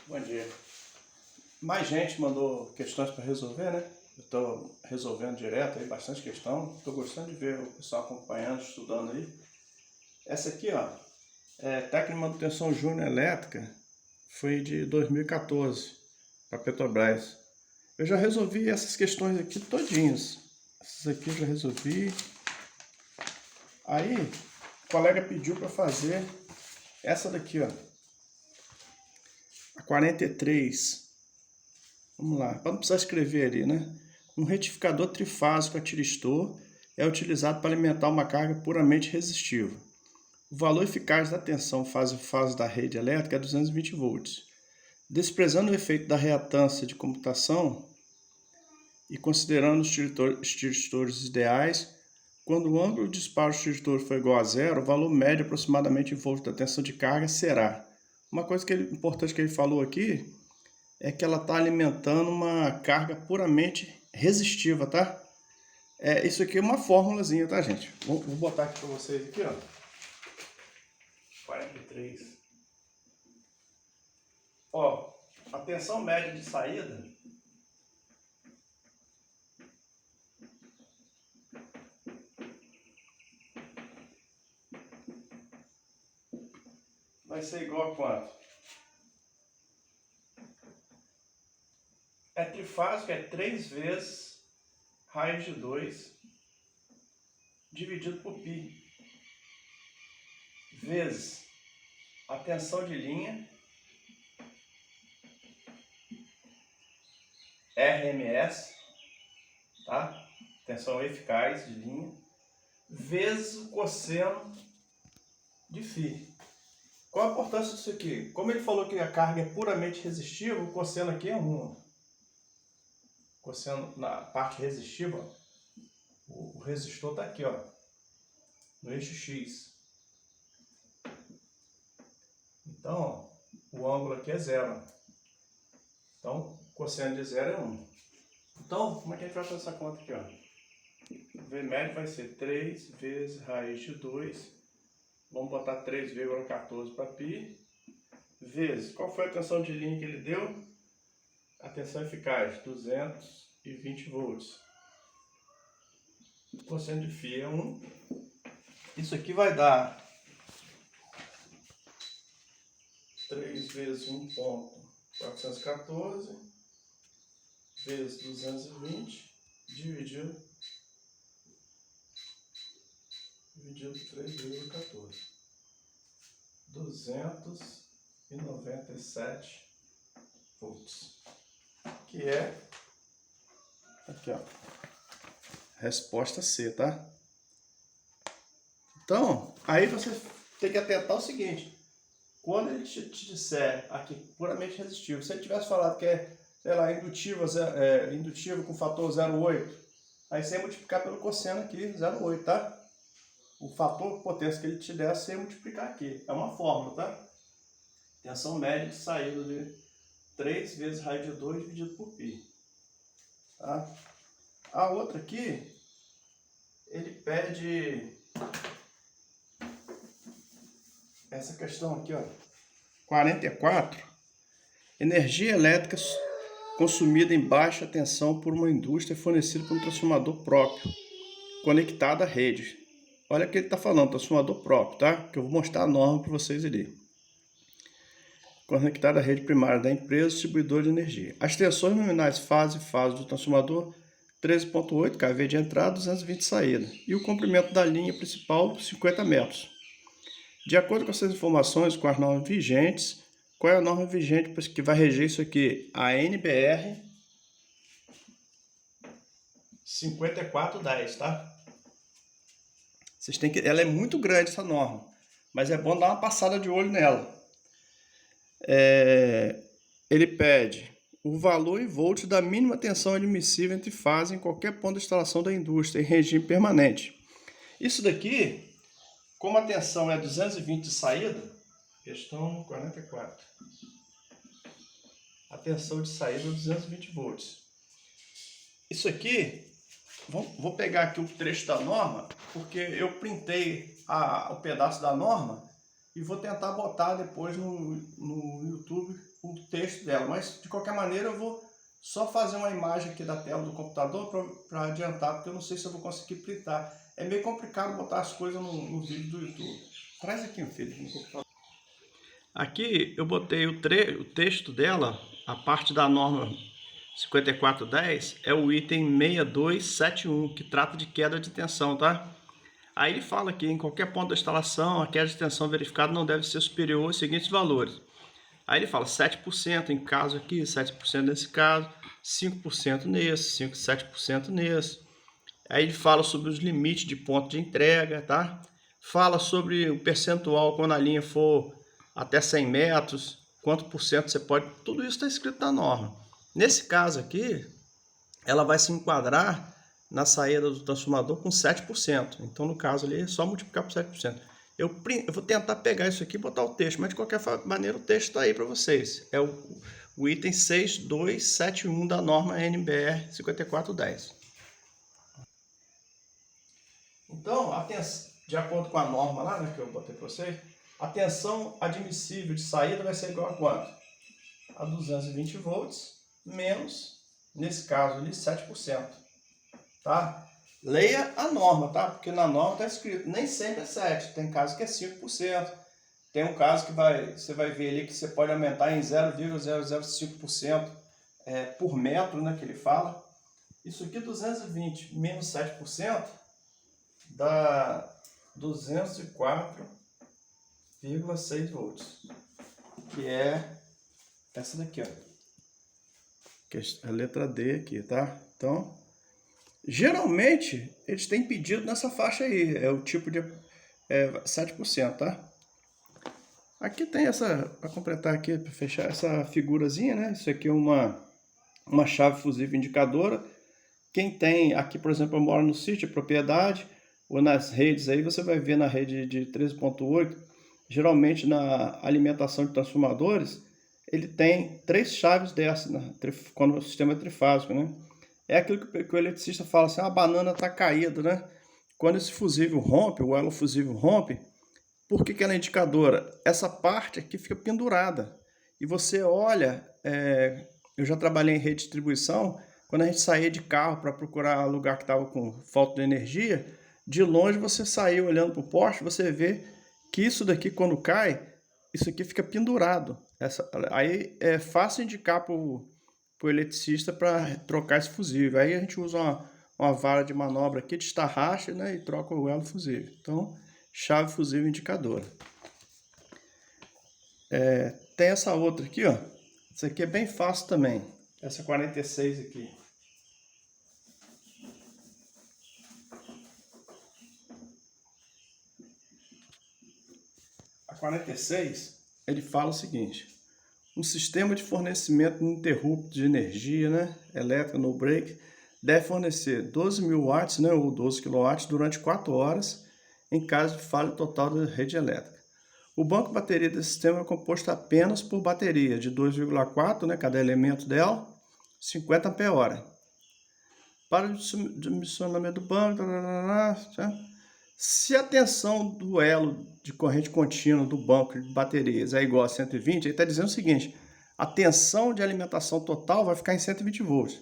Bom dia. Mais gente mandou questões para resolver, né? Eu estou resolvendo direto aí, bastante questão. Estou gostando de ver o pessoal acompanhando, estudando aí. Essa aqui, ó, é técnica de manutenção júnior elétrica, foi de 2014 para Petrobras. Eu já resolvi essas questões aqui todinhas. Essas aqui eu já resolvi. Aí, o colega pediu para fazer essa daqui, ó. A 43. Vamos lá, para não precisar escrever ali, né? Um retificador trifásico a tiristor é utilizado para alimentar uma carga puramente resistiva. O valor eficaz da tensão fase-fase da rede elétrica é 220 volts. Desprezando o efeito da reatância de computação e considerando os tiristores ideais, quando o ângulo de disparo do tiristor for igual a zero, o valor médio aproximadamente em volts da tensão de carga será. Uma coisa importante que ele falou aqui é que ela está alimentando uma carga puramente resistiva, tá? Isso aqui é uma fórmulazinha, tá, gente? Vou botar aqui para vocês aqui, ó. 43. Ó, a tensão média de saída vai ser igual a quanto? É trifásico, é 3 vezes raiz de 2 dividido por π, vezes a tensão de linha, RMS, tá? Tensão eficaz de linha, vezes o cosseno de φ. Qual a importância disso aqui? Como ele falou que a carga é puramente resistiva, o cosseno aqui é 1. Cosseno na parte resistiva, o resistor está aqui, ó, no eixo X. Então, ó, o ângulo aqui é 0. Então, o cosseno de 0 é 1. Então, como é que a gente vai fazer essa conta aqui, ó? O V médio vai ser 3 vezes raiz de 2. Vamos botar 3,14 para π. Vezes, qual foi a tensão de linha que ele deu? A tensão eficaz, 220 volts. O cosseno de φ é 1. Isso aqui vai dar 3 vezes 1,414 vezes 220 dividido 3,14. 297 volts. Que é aqui, ó. Resposta C, tá? Então, aí você tem que atentar o seguinte: quando ele te disser aqui puramente resistivo, se ele tivesse falado que é, sei lá, indutivo com fator 0,8, aí você ia multiplicar pelo cosseno aqui, 0,8, tá? O fator potência que ele te der, você ia multiplicar aqui. É uma fórmula, tá? Tensão média de saída de 3 vezes raiz de 2 dividido por π. Tá? A outra aqui, ele pede essa questão aqui, ó, 44, energia elétrica consumida em baixa tensão por uma indústria fornecida por um transformador próprio, conectado à rede. Olha o que ele está falando, transformador próprio, tá? Que eu vou mostrar a norma para vocês ali. Conectado à rede primária da empresa, distribuidor de energia. As tensões nominais fase do transformador, 13,8 kV de entrada, 220 de saída. E o comprimento da linha principal, 50 metros. De acordo com essas informações, com as normas vigentes, qual é a norma vigente que vai reger isso aqui? A NBR 5410, tá? Vocês têm que... Ela é muito grande, essa norma, mas é bom dar uma passada de olho nela. Ele pede o valor em volts da mínima tensão admissível entre fases em qualquer ponto de instalação da indústria em regime permanente. Isso daqui, como a tensão é 220 de saída, questão 44, a tensão de saída é 220 volts. Isso aqui, vou pegar aqui o trecho da norma, porque eu printei o pedaço da norma e vou tentar botar depois no YouTube um texto dela, mas de qualquer maneira eu vou só fazer uma imagem aqui da tela do computador para adiantar, porque eu não sei se eu vou conseguir printar. É meio complicado botar as coisas no vídeo do YouTube. Traz aqui, meu filho, no computador. Aqui eu botei o texto dela, a parte da norma 5410 é o item 6271, que trata de queda de tensão, tá? Aí ele fala que em qualquer ponto da instalação, a queda de tensão verificada não deve ser superior aos seguintes valores. Aí ele fala 7% em caso aqui, 7% nesse caso, 5% nesse, 7% nesse. Aí ele fala sobre os limites de ponto de entrega, tá? Fala sobre o percentual quando a linha for até 100 metros, quanto por cento você pode... Tudo isso está escrito na norma. Nesse caso aqui, ela vai se enquadrar na saída do transformador com 7%. Então, no caso ali, é só multiplicar por 7%. Eu vou tentar pegar isso aqui e botar o texto, mas de qualquer maneira o texto está aí para vocês. É o item 6271 da norma NBR 5410. Então, de acordo com a norma lá, né, que eu botei para vocês, a tensão admissível de saída vai ser igual a quanto? A 220 volts menos, nesse caso ali, 7%. Tá? Leia a norma, tá? Porque na norma está escrito, nem sempre é 7%, tem caso que é 5%. Tem um caso que você vai ver ali que você pode aumentar em 0,005% por metro, né, que ele fala. Isso aqui, 220 menos 7%, dá 204,6 volts, que é essa daqui, ó, que é a letra D aqui, tá? Então, geralmente eles têm pedido nessa faixa aí, é o tipo de 7%, tá? Aqui tem essa, para completar aqui, para fechar essa figurazinha, né? Isso aqui é uma chave fusível indicadora. Quem tem, aqui por exemplo, eu moro no sítio, propriedade, ou nas redes aí, você vai ver na rede de 13.8, geralmente na alimentação de transformadores, ele tem 3 chaves dessas, né? Quando o sistema é trifásico, né? É aquilo que o eletricista fala assim, a banana está caída, né? Quando esse fusível rompe, o elo fusível rompe, por que ela é indicadora? Essa parte aqui fica pendurada. E você olha, eu já trabalhei em rede de distribuição, quando a gente saía de carro para procurar lugar que estava com falta de energia, de longe você sair olhando para o poste, você vê que isso daqui quando cai, isso aqui fica pendurado. Aí é fácil indicar para o eletricista para trocar esse fusível. Aí a gente usa uma vara de manobra aqui de estarracha, né, e troca o elo fusível. Então, chave fusível indicadora. Tem essa outra aqui, ó. Essa aqui é bem fácil também. Essa 46 aqui. A 46, ele fala o seguinte: um sistema de fornecimento ininterrupto de energia, né, elétrica no break deve fornecer 12.000 watts, né, ou 12 kW durante 4 horas em caso de falha total da rede elétrica. O banco de bateria desse sistema é composto apenas por bateria de 2,4, né, cada elemento dela, 50 Ah. Para o dimensionamento do banco, se a tensão do elo de corrente contínua do banco de baterias é igual a 120, ele está dizendo o seguinte: a tensão de alimentação total vai ficar em 120 volts.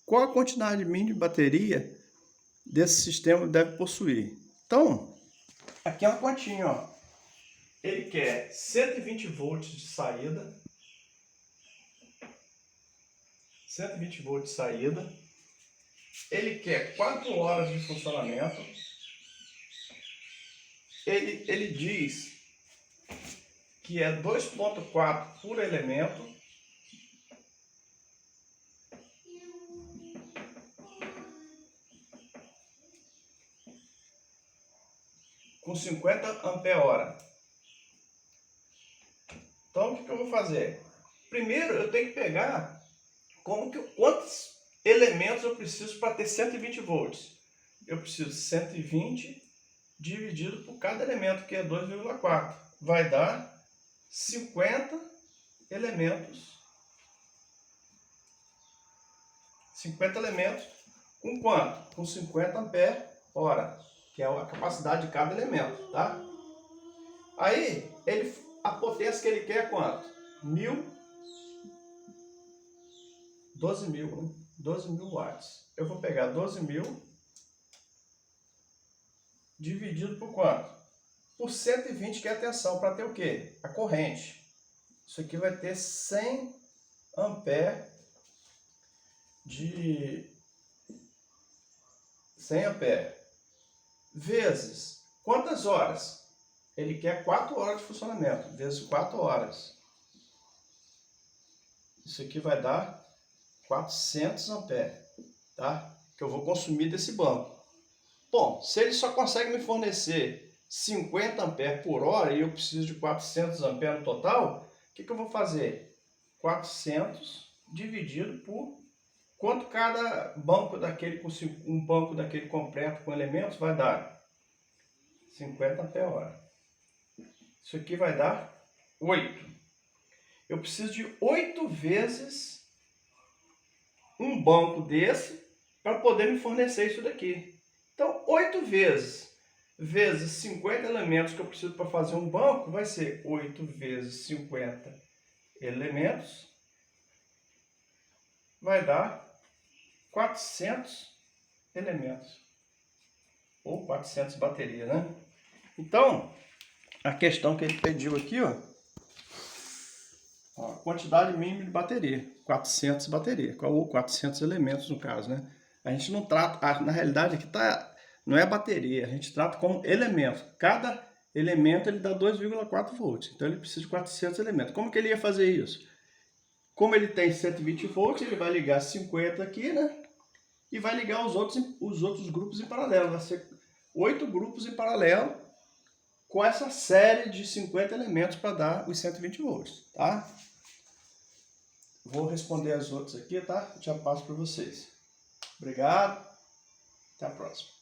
Qual a quantidade mínima de bateria desse sistema deve possuir? Então, aqui é uma continha, ó. Ele quer 120 volts de saída, 120 volts de saída, ele quer 4 horas de funcionamento, ele diz que é 2,4 por elemento, com 50 ampere-hora. Então, o que eu vou fazer? Primeiro, eu tenho que pegar quantos elementos eu preciso para ter 120 volts. Eu preciso de 120 dividido por cada elemento, que é 2,4. Vai dar 50 elementos. 50 elementos com quanto? Com 50 ampere-hora, que é a capacidade de cada elemento, tá? Aí, a potência que ele quer é quanto? 1000 12.000, né? 12.000 watts. Eu vou pegar 12.000 dividido por quanto? Por 120, que é a tensão, para ter o quê? A corrente. Isso aqui vai ter 100 ampere de 100 ampere vezes quantas horas? Ele quer 4 horas de funcionamento, vezes 4 horas. Isso aqui vai dar 400 ampere, tá? Que eu vou consumir desse banco. Bom, se ele só consegue me fornecer 50 ampere por hora e eu preciso de 400 ampere no total, o que eu vou fazer? 400 dividido por quanto cada banco daquele, um banco daquele completo com elementos vai dar? 50 ampere hora. Isso aqui vai dar 8. Eu preciso de 8 vezes um banco desse para poder me fornecer isso daqui. Então, 8 vezes 50 elementos que eu preciso para fazer um banco vai ser 8 vezes 50 elementos. Vai dar 400 elementos. Ou 400 baterias, né? Então, a questão que ele pediu aqui, ó, a quantidade mínima de bateria, 400 baterias, ou 400 elementos no caso, né? A gente não trata, na realidade aqui não é bateria, a gente trata como elemento. Cada elemento ele dá 2,4 volts, então ele precisa de 400 elementos. Como que ele ia fazer isso? Como ele tem 120 volts, ele vai ligar 50 aqui, né? E vai ligar os outros grupos em paralelo. Vai ser 8 grupos em paralelo com essa série de 50 elementos para dar os 120 volts, tá? Vou responder as outras aqui, tá? Já passo para vocês. Obrigado. Até a próxima.